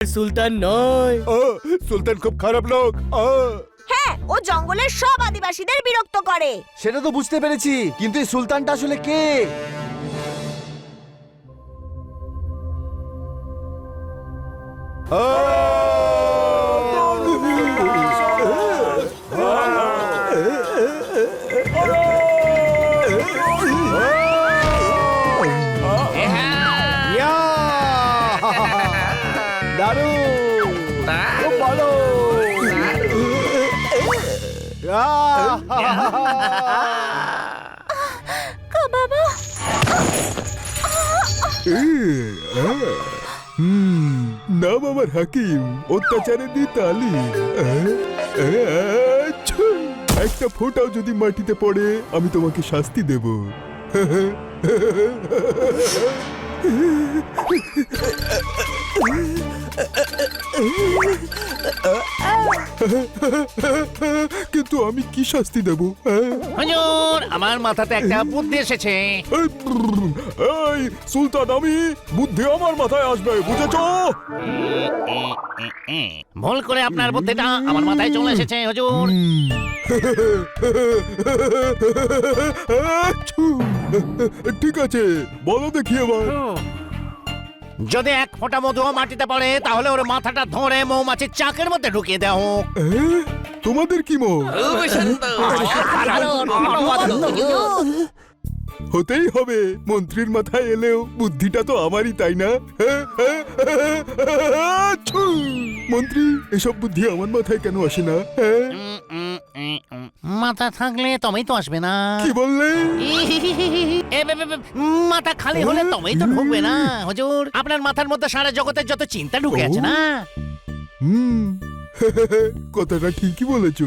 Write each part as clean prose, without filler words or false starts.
সুলতান নয়। সুলতান খুব খারাপ লোক। হ্যাঁ, ও জঙ্গলের সব আদিবাসীদের বিরক্ত করে। সেটা তো বুঝতে পেরেছি, কিন্তু এই সুলতানটা আসলে কে? দারুণ, খুব ভালো। বাবা, নাম আমার হাকিম, অত্যাচারে দি তালি। একটা ফোঁটাও যদি মাটিতে পড়ে আমি তোমাকে শাস্তি দেব। কিন্তু আমি কি শাস্তি দেব? হুজুর, আমার মাথাতে একটা বুদ্ধি এসেছে। এই সুলতান, আমি বুদ্ধি আমার মাথায় আসবে, বুঝেছো? ভুল করে আপনার বুদ্ধিটা আমার মাথায় চলে এসেছে হুজুর। ঠিক আছে, বলো দেখি এবার। যদি এক ফোঁটা মধু মাটিতে পড়ে তাহলে ওর মাথাটা ধরে মৌমাছির চাকের মধ্যে ঢুকিয়ে দেও। তোমাদের কি মত? হতেই হবে, মন্ত্রীর মাথায় এলেও বুদ্ধিটা তো আমারই, তাই না? মন্ত্রী, এসব বুদ্ধি আমার মাথায় কেন আসে না? মাথা থাকলে তবেই তো আসবে না। কি বললে? মাথা খালি হলে তবেই তো ঢুকবে না হুজুর। আপনার মাথার মধ্যে সারা জগতের যত চিন্তা ঢুকে আছে না। কথাটা ঠিকই বলেছো।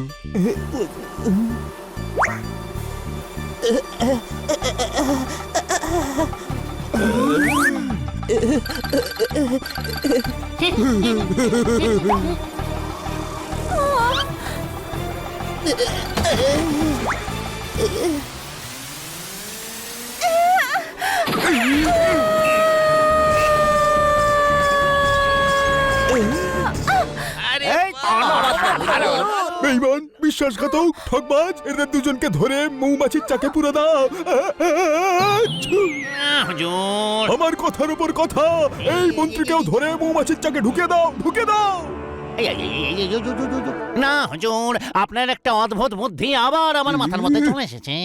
বেঈমান, বিশ্বাসঘাতক, ঠকবাজ, এদের দুজনকে ধরে মৌমাছির চাকে পুরো দাও। হুজুর, আমার কথার উপর কথা, এই মন্ত্রীকেও ধরে মৌমাছির চাকে ঢুকে দাও, ঢুকে দাও। না হুজুর, আপনার একটা অদ্ভুত বুদ্ধি আবার আমার মাথার মধ্যে চলে এসেছে।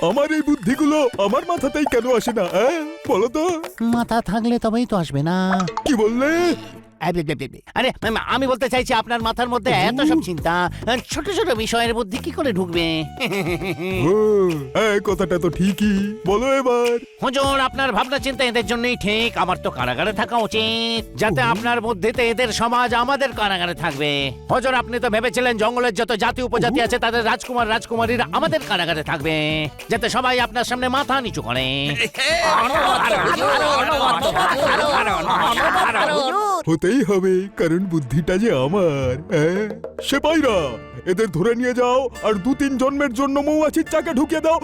আমার এই বুদ্ধিগুলো আমার মাথাতেই কেন আসে না? বলো তো। মাথা থাকলে তবেই তো আসবে না। কি বললে? আরে আমি বলতে চাইছি, আপনার মাথার মধ্যে এত সব চিন্তা, ছোট ছোট বিষয়ের বুদ্ধি কি করে ঢুকবে? কথাটা তো ঠিকই, বলো এবার। হুজুর, আপনার ভাবনা চিন্তা এদের জন্যই ঠিক। আমার তো কারাগারে থাকা উচিত, যাতে আপনার বুদ্ধিতে এদের সমাজ আমাদের কারাগারে থাকবে। হুজুর, আপনি তো ভেবেছিলেন জঙ্গলের যত জাতি উপজাতি আছে তাদের রাজকুমার রাজকুমারীরা আমাদের কারাগারে থাকবে, যাতে সবাই আপনার সামনে মাথা নিচু করে। হতেই হবে, কারণ বুদ্ধিটা যে আমার। সেপাইরা, এদের ধরে নিয়ে যাও আর 2-3 জন্মের জন্য মৌমাছির চাকে ঢুকিয়ে দাও।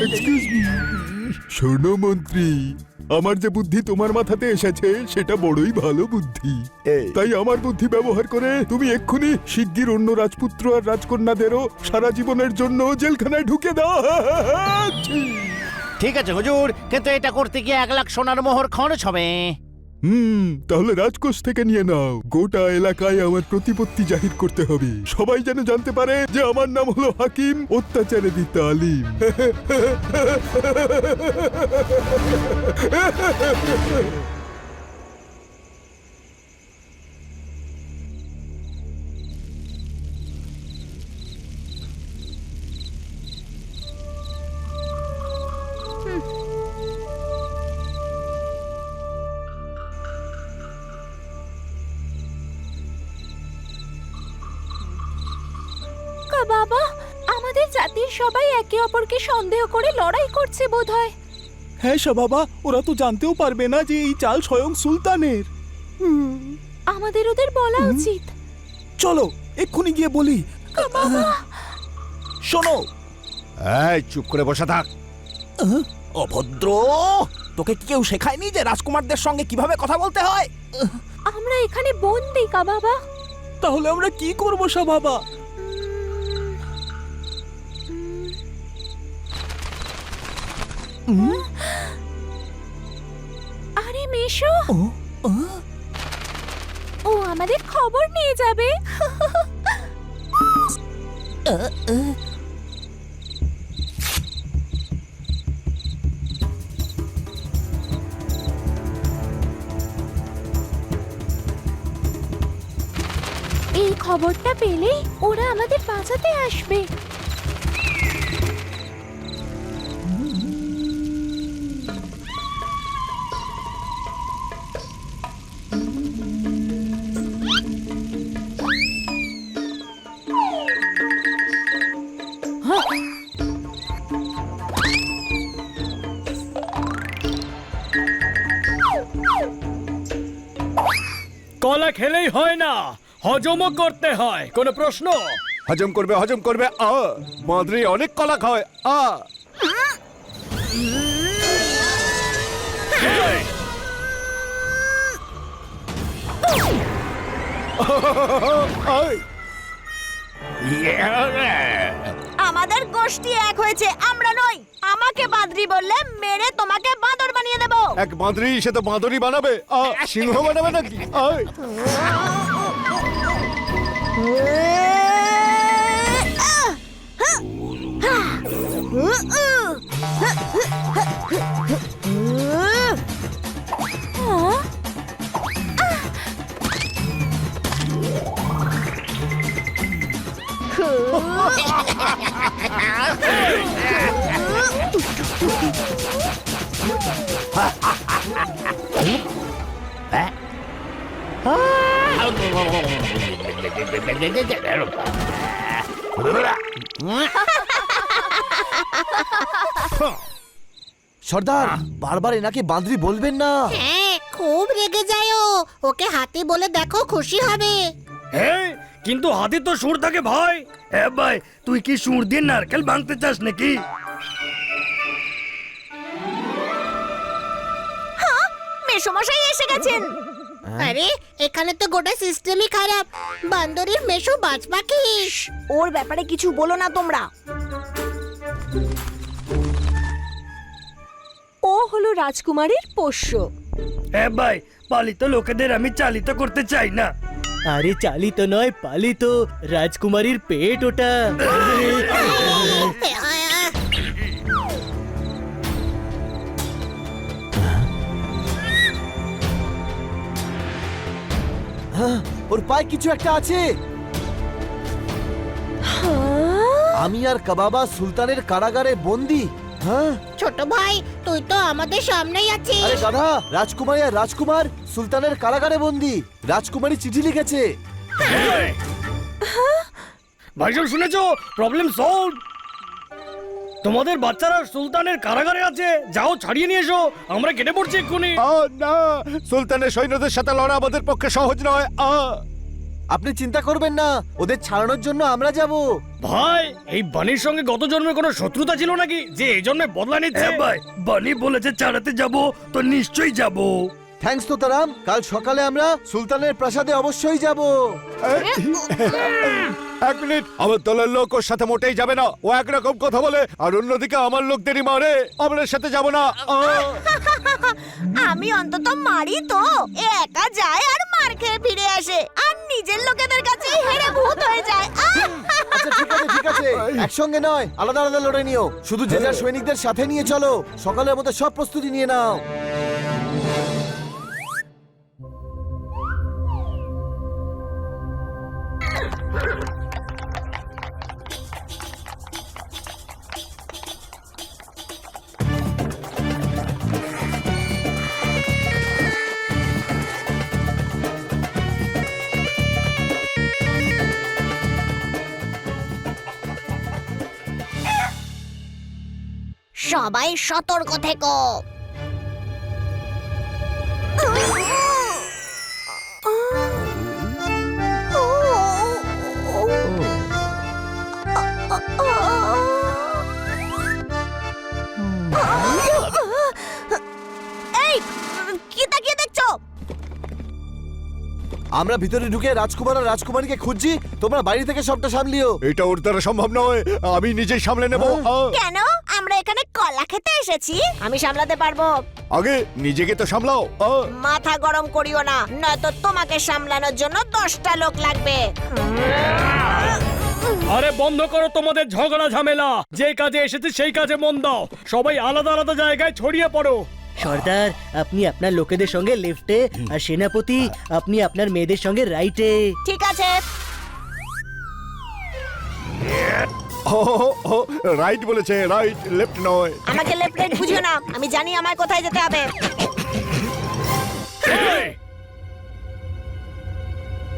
Excuse me. শোনো মন্ত্রী, আমার যে বুদ্ধি তোমার মাথাতে এসেছে সেটা বড়ই ভালো বুদ্ধি। তাই আমার বুদ্ধি ব্যবহার করে তুমি এক্ষুনি শিগগির অন্য রাজপুত্র আর রাজকন্যাদেরও সারা জীবনের জন্য জেলখানায় ঢুকে দাও। ঠিক আছে হুজুর, কিন্তু এটা করতে গিয়ে 1 লাখ সোনার মোহর খরচ হবে। তাহলে রাজকোষ থেকে নিয়ে নাও। গোটা এলাকায় আমার প্রতিপত্তি জাহির করতে হবে, সবাই যেন জানতে পারে যে আমার নাম হলো হাকিম, অত্যাচারে দি তালিম। বাবা, আমাদের জাতির সবাই একে অপরকে সন্দেহ করে লড়াই করছে বোধহয়। হ্যাঁ বাবা, ওরা তো জানতেও পারবে না যে এই চাল স্বয়ং সুলতানের। আমাদের ওদের বলা উচিত। চলো এক্ষুনি গিয়ে বলি। শোনো, চুপ করে বসে থাক। অভদ্র, তোকে কি কেউ শেখায়নি যে রাজকুমারদের সঙ্গে কিভাবে কথা বলতে হয়? আমরা এখানে বন্দি কা বাবা। তাহলে আমরা কি করব বাবা? আরে মেশো, ও আমাদের খবর নিয়ে যাবে। এই খবরটা পেলেই ওরা আমাদের বাঁচাতে আসবে। কলা খেলেই হয় না, হজমও করতে হয়। কোনো প্রশ্ন? হজম করবে মাদ্রি অনেক কলা খায় আমাদের গোষ্ঠী এক হয়েছে, আমরা নই। আমাকে বাঁদরি বললে মেরে তোমাকে বাঁদর বানিয়ে দেব। এক মাদ্রি সে তো বাঁদরই বানাবে সিংহ বানাবে নাকি সর্দার, বারবার এনাকে বাঁদরি বলবেন না। হ্যাঁ, খুব রেগে যায় ও। ওকে হাতি বলে দেখো, খুশি হবে। হ্যাঁ, কিন্তু হাতে তো সুর থাকে ভাই। হ্যাঁ ভাই, তুই কি সুর দিয়ে নারকেল ভাঙতে চাস নাকি? মেশোমশাই এসে গেছেন। আরে, এখানে তো গোটা সিস্টেমই খারাপ। বান্দরের মেশো বাজ পাখি। ওর ব্যাপারে কিছু বলো না তোমরা। ও হলো রাজকুমারীর পোষ্য। হ্যাঁ ভাই, পালিত লোকেদের আমি চালিত করতে চাই না। আরে চালিত নয়, পালিত। রাজকুমারীর পেট ওটা। ওর পায়ে কিছু একটা আছে। আমি আর কাবাবা সুলতানের কারাগারে বন্দি। হ্যাঁ, ছোট ভাই, তুই তো আমাদের সামনেই আছিস। আরে গাধা, রাজকুমারী আর রাজকুমার সুলতানের কারাগারে বন্দি। রাজকুমারী চিঠি লিখেছে। ভাইজান শুনেছো? Problem solve. তোমাদের বাচ্চারা সুলতানের কারাগারে আছে, যাও ছাড়িয়ে নিয়ে এসো। আমরা কেটে পড়ছি এক্ষুনি। না, সুলতানের সৈন্যদের সাথে লড়া আমাদের পক্ষে সহজ নয় আপনি চিন্তা করবেন না, ওদের ছাড়ানোর জন্য আমরা যাব। ভাই, এই বানির সঙ্গে গত জন্মে কোনো শত্রুতা ছিল নাকি যে এই জন্মে বদলা নিচ্ছে? ভাই, বানি বলেছে চালাতে যাব, তো নিশ্চয়ই যাব। থ্যাঙ্কস তোতারাম, কাল সকালে আমরা সুলতানের প্রাসাদে অবশ্যই যাব। এক মিনিট, আমার দলের লোক ওর সাথে মোটেই যাবে না। ও একরকম কথা বলে আর অন্যদিকে আমার লোকদেরই মারে। আমরা সাথে যাব না আমি অন্তত মারি তো। এ একা যায় আর মার খেয়ে ফিরে আসে, আর নিজের লোকেদের কাছে হেরে ভূত হয়ে যায়। আচ্ছা ঠিক আছে, একসঙ্গে নয়, আলাদা আলাদা লড়ে নিও। শুধু যে যার সৈনিকদের সাথে নিয়ে চলো। সকালের মতো সব প্রস্তুতি নিয়ে নাও। সবাই সতর্ক থেকো। আমরা ভিতরে ঢুকে রাজকুমার আর রাজকুমারীকে খুঁজছি, তোমরা বাইরে থেকে সবটা সামলিও। এটা ওর দ্বারা সম্ভব নয়, আমি নিজেই সামলে নেব। কেন আমরা এখানে কলা খেতে এসেছি? আমি সামলাতে পারবো। আগে নিজেকে তো সামলাও। মাথা গরম করিও না, নয়তো তোমাকে সামলানোর জন্য 10টা লোক লাগবে। আরে বন্ধ করো তোমাদের ঝগড়া ঝামেলা, যে কাজে এসেছে সেই কাজে মন দাও। সবাই আলাদা আলাদা জায়গায় ছড়িয়ে পড়ো। সর্দার, আপনি আপনার লোকেদের সঙ্গে লেফটে, আর সেনাপতি আপনি আপনার মেয়েদের সঙ্গে রাইটে। ঠিক আছে। রাইট বলেছে, রাইট, লেফট নয়। আমাকে লেফট রাইট বুঝিও না, আমি জানি আমায় কোথায় যেতে হবে। এই,